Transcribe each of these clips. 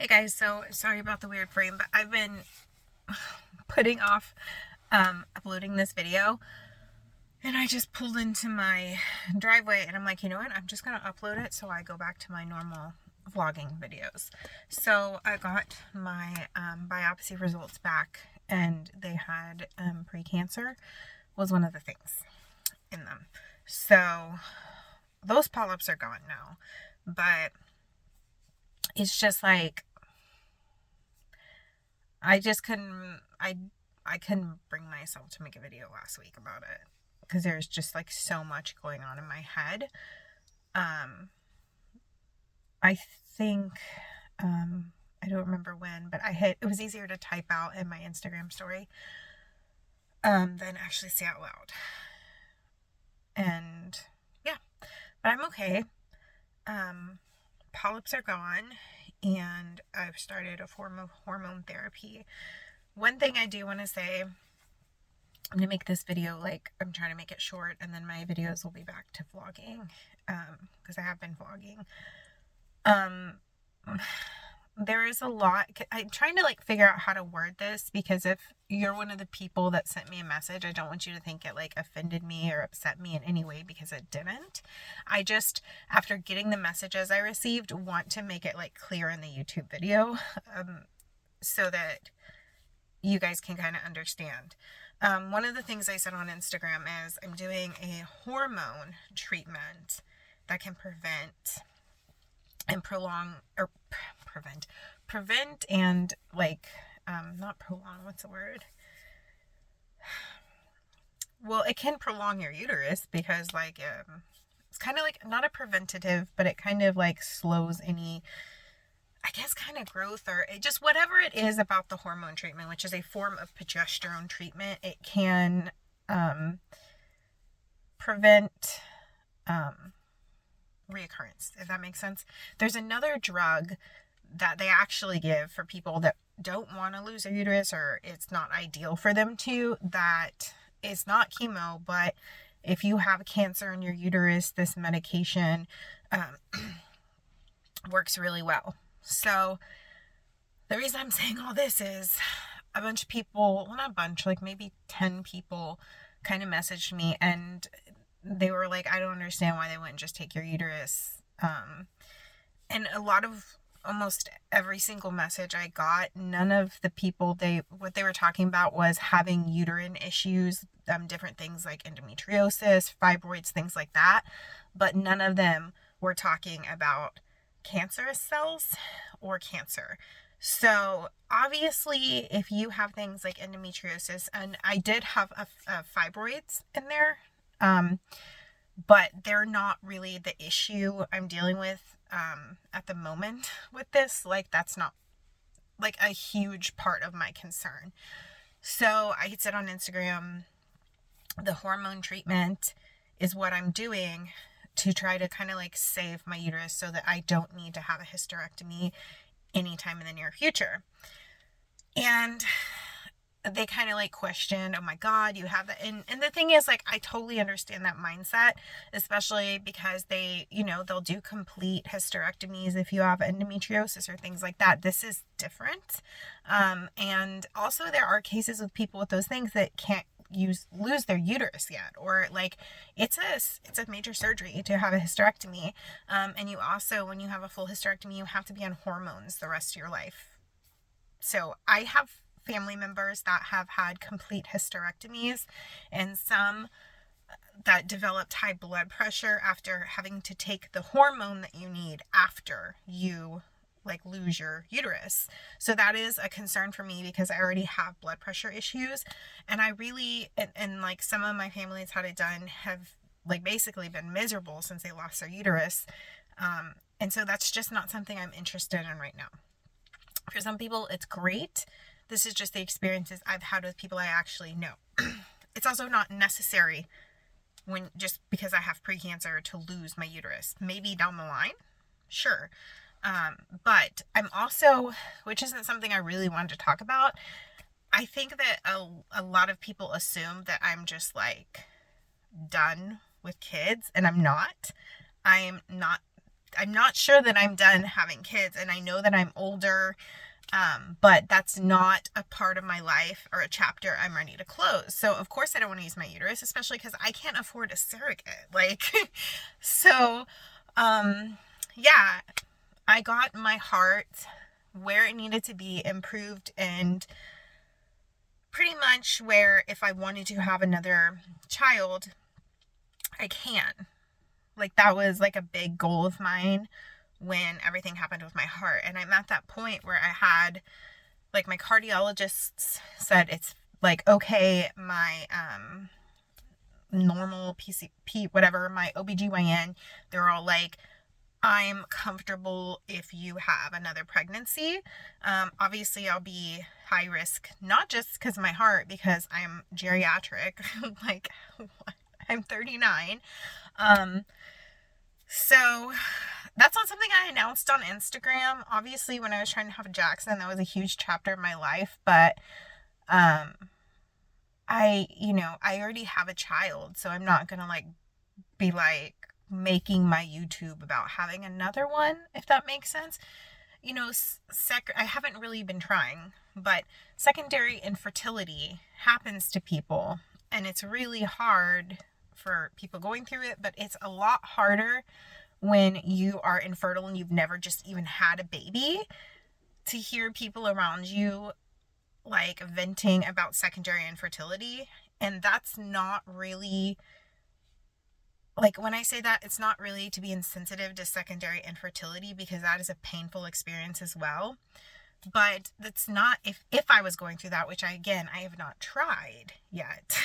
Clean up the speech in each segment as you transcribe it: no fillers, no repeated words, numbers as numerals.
Hey guys, so sorry about the weird frame, but I've been putting off uploading this video, and I just pulled into my driveway and I'm like, you know what, I'm just gonna upload it so I go back to my normal vlogging videos. So I got my biopsy results back, and they had pre-cancer was one of the things in them. So those polyps are gone now, but it's just like I just couldn't I couldn't bring myself to make a video last week about it because there's just like so much going on in my head. I think I don't remember when, but it was easier to type out in my Instagram story than actually say out loud. And yeah, but I'm okay. Polyps are gone, and I've started a form of hormone therapy. One thing I do want to say, I'm going to make this video, like, I'm trying to make it short, and then my videos will be back to vlogging, because I have been vlogging. There is a lot. I'm trying to, like, figure out how to word this, because if you're one of the people that sent me a message, I don't want you to think it, like, offended me or upset me in any way, because it didn't. I just, after getting the messages I received, want to make it, like, clear in the YouTube video, so that you guys can kind of understand. One of the things I said on Instagram is I'm doing a hormone treatment that can prevent and prevent and, like, not prolong, what's the word? Well, it can prolong your uterus, because, like, it's kind of like not a preventative, but it kind of like slows any, I guess, kind of growth, or it just, whatever it is about the hormone treatment, which is a form of progesterone treatment, it can prevent reoccurrence, if that makes sense. There's another drug that they actually give for people that don't want to lose their uterus, or it's not ideal for them to, that is not chemo, but if you have cancer in your uterus, this medication works really well. So the reason I'm saying all this is a bunch of people, well, not a bunch, like maybe 10 people kind of messaged me, and they were like, I don't understand why they wouldn't just take your uterus. And a lot of, almost every single message I got, none of the people, what they were talking about was having uterine issues, different things like endometriosis, fibroids, things like that. But none of them were talking about cancerous cells or cancer. So obviously, if you have things like endometriosis, and I did have a fibroids in there, but they're not really the issue I'm dealing with at the moment with this. Like, that's not like a huge part of my concern. So I said on Instagram, the hormone treatment is what I'm doing to try to kind of like save my uterus so that I don't need to have a hysterectomy anytime in the near future. And they kind of like questioned, oh my God, you have that. And the thing is, like, I totally understand that mindset, especially because they'll do complete hysterectomies if you have endometriosis or things like that. This is different. And also there are cases of people with those things that can't lose their uterus yet, or like it's a major surgery to have a hysterectomy. And you also, when you have a full hysterectomy, you have to be on hormones the rest of your life. So I have family members that have had complete hysterectomies, and some that developed high blood pressure after having to take the hormone that you need after you like lose your uterus. So that is a concern for me, because I already have blood pressure issues, and I really, and like some of my families had it done have like basically been miserable since they lost their uterus. And so that's just not something I'm interested in right now. For some people, it's great. This is just the experiences I've had with people I actually know. It's also not necessary just because I have precancer to lose my uterus. Maybe down the line, sure. But I'm also, which isn't something I really wanted to talk about, I think that a lot of people assume that I'm just like done with kids, and I'm not. I am not. I'm not sure that I'm done having kids, and I know that I'm older, but that's not a part of my life or a chapter I'm ready to close. So of course I don't want to use my uterus, especially because I can't afford a surrogate. Like, so, yeah, I got my heart where it needed to be improved, and pretty much where if I wanted to have another child, I can. Like, that was like a big goal of mine when everything happened with my heart. And I'm at that point where I had, like, my cardiologists said it's like, okay, my normal PCP, whatever, my OBGYN, they're all like, I'm comfortable if you have another pregnancy. Obviously, I'll be high risk, not just because of my heart, because I'm geriatric. Like, I'm 39. So that's not something I announced on Instagram. Obviously, when I was trying to have a Jackson, that was a huge chapter of my life. But I already have a child, so I'm not gonna like be like making my YouTube about having another one, if that makes sense. I haven't really been trying, but secondary infertility happens to people, and it's really hard for people going through it, but it's a lot harder when you are infertile and you've never just even had a baby, to hear people around you like venting about secondary infertility. And that's not really, like, when I say that, it's not really to be insensitive to secondary infertility, because that is a painful experience as well. But that's not, if I was going through that, which I have not tried yet.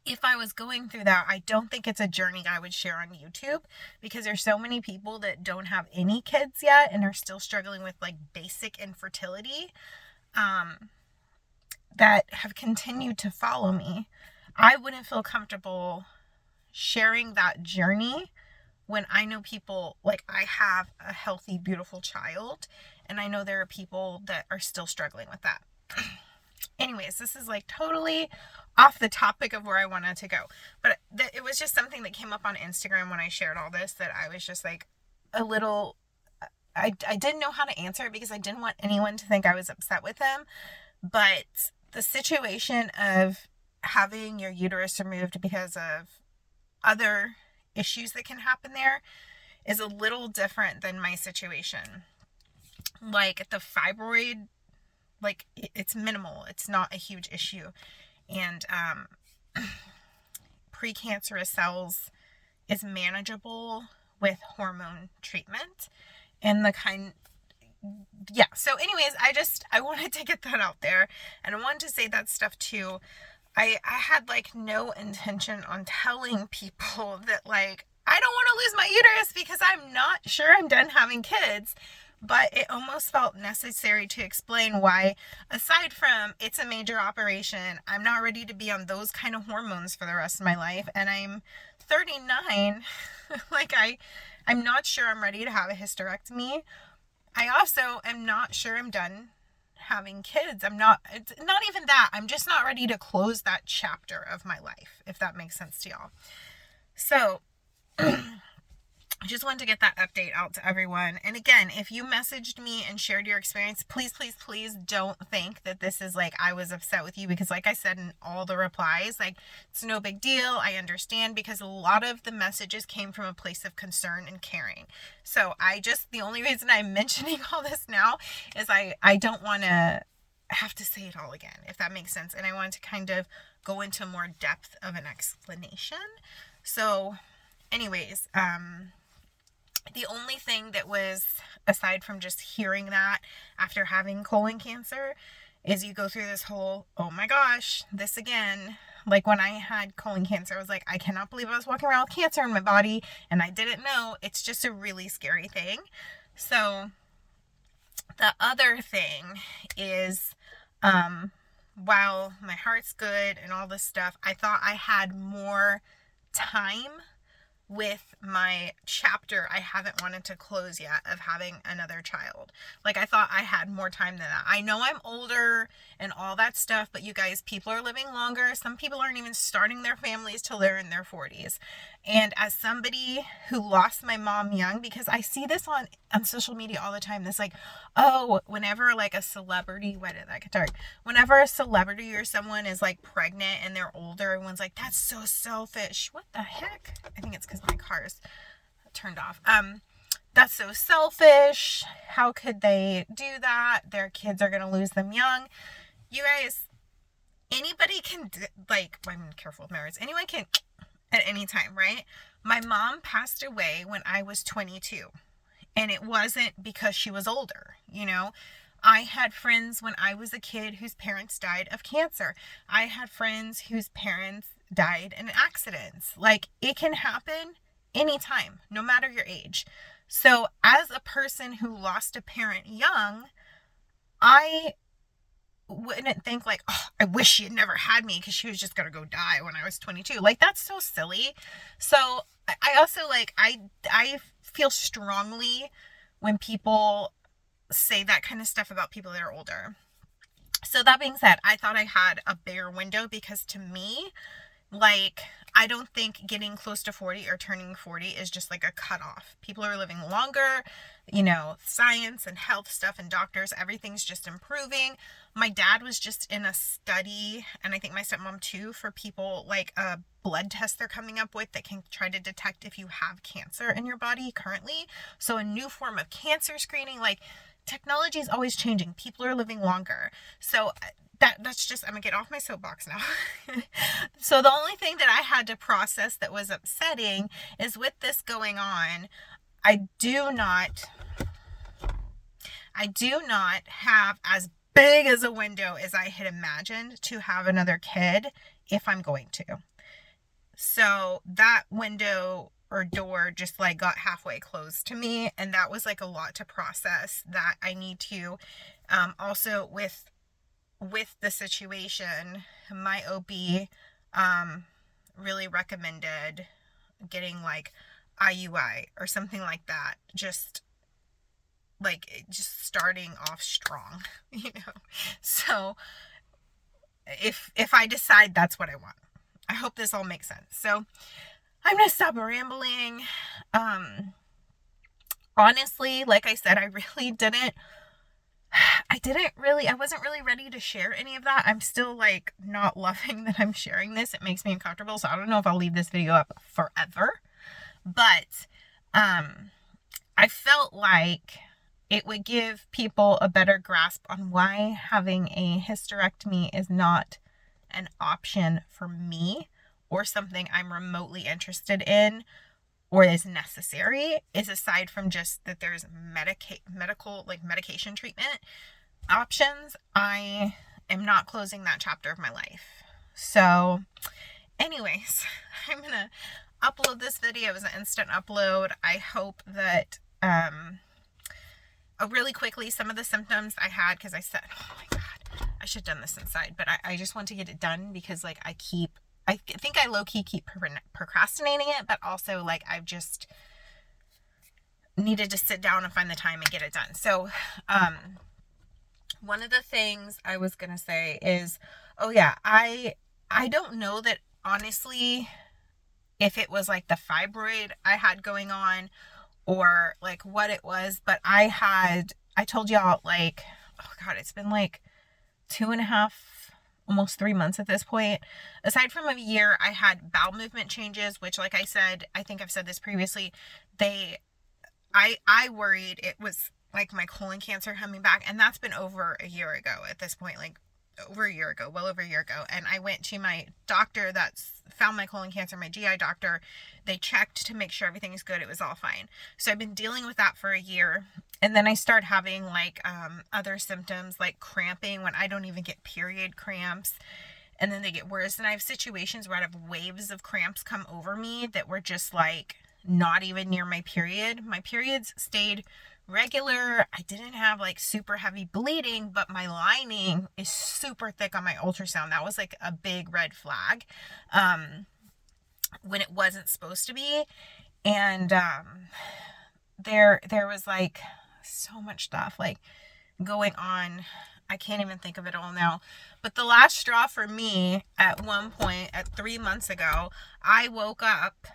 If I was going through that, I don't think it's a journey I would share on YouTube, because there's so many people that don't have any kids yet and are still struggling with like basic infertility, that have continued to follow me. I wouldn't feel comfortable sharing that journey when I know people, like, I have a healthy, beautiful child, and I know there are people that are still struggling with that. Anyways, this is like totally off the topic of where I wanted to go. But it was just something that came up on Instagram when I shared all this, that I was just like a little, I didn't know how to answer it, because I didn't want anyone to think I was upset with them. But the situation of having your uterus removed because of other issues that can happen there is a little different than my situation. Like, the fibroid, like, it's minimal. It's not a huge issue. And precancerous cells is manageable with hormone treatment. And so anyways, I wanted to get that out there, and I wanted to say that stuff too. I had like no intention on telling people that, like, I don't want to lose my uterus because I'm not sure I'm done having kids. But it almost felt necessary to explain why, aside from it's a major operation, I'm not ready to be on those kind of hormones for the rest of my life. And I'm 39. Like, I'm not sure I'm ready to have a hysterectomy. I also am not sure I'm done having kids. It's not even that. I'm just not ready to close that chapter of my life, if that makes sense to y'all. So I just wanted to get that update out to everyone. And again, if you messaged me and shared your experience, please, please, please don't think that this is like I was upset with you, because like I said in all the replies, like, it's no big deal. I understand, because a lot of the messages came from a place of concern and caring. So the only reason I'm mentioning all this now is I don't want to have to say it all again, if that makes sense. And I wanted to kind of go into more depth of an explanation. So anyways, the only thing that was, aside from just hearing that after having colon cancer, is you go through this whole, oh my gosh, this again. Like, when I had colon cancer, I was like, I cannot believe I was walking around with cancer in my body and I didn't know. It's just a really scary thing. So the other thing is, while my heart's good and all this stuff, I thought I had more time with my chapter I haven't wanted to close yet of having another child. Like, I thought I had more time than that. I know I'm older and all that stuff, but you guys, people are living longer. Some people aren't even starting their families till they're in their 40s. And as somebody who lost my mom young, because I see this on social media all the time, this like, oh, whenever like a celebrity, why did that get dark? Whenever a celebrity or someone is like pregnant and they're older, everyone's like, that's so selfish. What the heck? I think it's because my car's turned off. That's so selfish. How could they do that? Their kids are gonna lose them young. You guys, anybody can, like, I'm careful with my words. Anyone can at any time, right? My mom passed away when I was 22, and it wasn't because she was older, you know? I had friends when I was a kid whose parents died of cancer. I had friends whose parents died in accidents. Like, it can happen anytime, no matter your age. So as a person who lost a parent young, I wouldn't think like, oh, I wish she had never had me because she was just gonna go die when I was 22. Like, that's so silly. So I also like, I feel strongly when people say that kind of stuff about people that are older. So that being said, I thought I had a bigger window because to me, like, I don't think getting close to 40 or turning 40 is just like a cutoff. People are living longer, you know, science and health stuff and doctors, everything's just improving. My dad was just in a study, and I think my stepmom too, for people, like a blood test they're coming up with that can try to detect if you have cancer in your body currently. So a new form of cancer screening, like, technology is always changing. People are living longer. So that's just, I'm gonna get off my soapbox now. So the only thing that I had to process that was upsetting is with this going on, I do not have as big as a window as I had imagined to have another kid if I'm going to. So that window or door just like got halfway closed to me, and that was like a lot to process that I need to also with the situation. My OB really recommended getting like IUI or something like that, just starting off strong, you know. So if I decide that's what I want, I hope this all makes sense. So I'm gonna stop rambling. Honestly, like I said, I wasn't really ready to share any of that. I'm still like not loving that I'm sharing this. It makes me uncomfortable. So I don't know if I'll leave this video up forever, but I felt like it would give people a better grasp on why having a hysterectomy is not an option for me or something I'm remotely interested in or is necessary, is aside from just that there's medication treatment options. I am not closing that chapter of my life. So anyways, I'm gonna upload this video as an instant upload. I hope that really quickly, some of the symptoms I had, because I said, oh my god, I should have done this inside, but I just want to get it done because like I think I low-key keep procrastinating it, but also like I've just needed to sit down and find the time and get it done. So one of the things I was gonna say is, oh yeah, I don't know that honestly if it was like the fibroid I had going on or like what it was, but I told y'all, like, oh god, it's been like 2.5, almost 3 months at this point. Aside from a year, I had bowel movement changes, which, like I said, I think I've said this previously, I worried it was like my colon cancer coming back, and that's been over a year ago at this point, like well over a year ago. And I went to my doctor that's found my colon cancer, my GI doctor. They checked to make sure everything is good. It was all fine. So I've been dealing with that for a year. And then I start having like other symptoms like cramping when I don't even get period cramps. And then they get worse. And I have situations where I have waves of cramps come over me that were just like not even near my period. My periods stayed regular. I didn't have like super heavy bleeding, but my lining is super thick on my ultrasound. That was like a big red flag. when it wasn't supposed to be. And there was like so much stuff like going on. I can't even think of it all now. But the last straw for me at one point, at 3 months ago, I woke up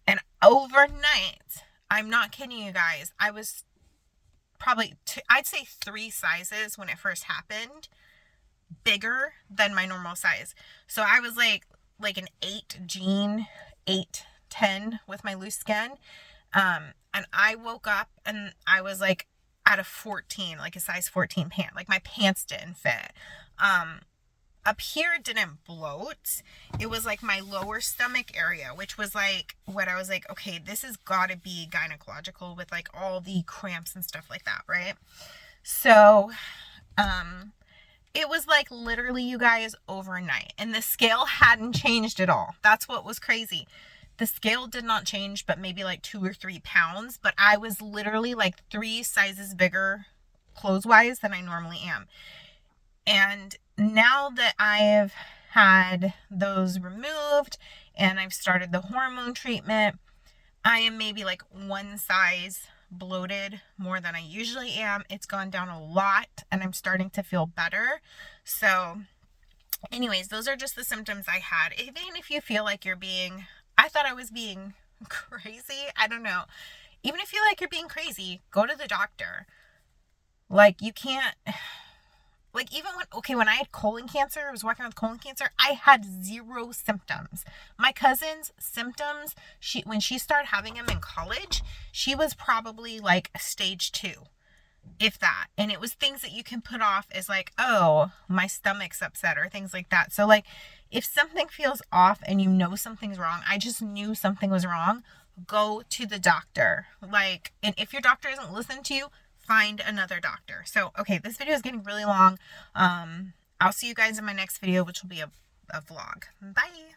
and overnight, I'm not kidding you guys, I was probably I'd say 3 sizes when it first happened, bigger than my normal size. So I was like an 8 jean, 8-10 with my loose skin. And I woke up and I was like at a 14, like a size 14 pant. Like my pants didn't fit. Up here it didn't bloat. It was like my lower stomach area, which was like what I was like, okay, this has got to be gynecological with like all the cramps and stuff like that, right? So, it was like literally, you guys, overnight. And the scale hadn't changed at all. That's what was crazy. The scale did not change, but maybe like 2 or 3 pounds. But I was literally like 3 sizes bigger clothes-wise than I normally am. And now that I've had those removed and I've started the hormone treatment, I am maybe like 1 size bloated more than I usually am. It's gone down a lot and I'm starting to feel better. So anyways, those are just the symptoms I had. Even if you feel like I thought I was being crazy. I don't know. Even if you feel like you're being crazy, go to the doctor. Like you can't, like even when I had colon cancer, I was working with colon cancer, I had 0 symptoms. My cousin's symptoms, when she started having them in college, she was probably like stage 2, if that. And it was things that you can put off as like, oh, my stomach's upset or things like that. So like if something feels off and you know something's wrong, I just knew something was wrong, go to the doctor. Like, and if your doctor doesn't listen to you, find another doctor. So, okay, this video is getting really long. I'll see you guys in my next video, which will be a vlog. Bye.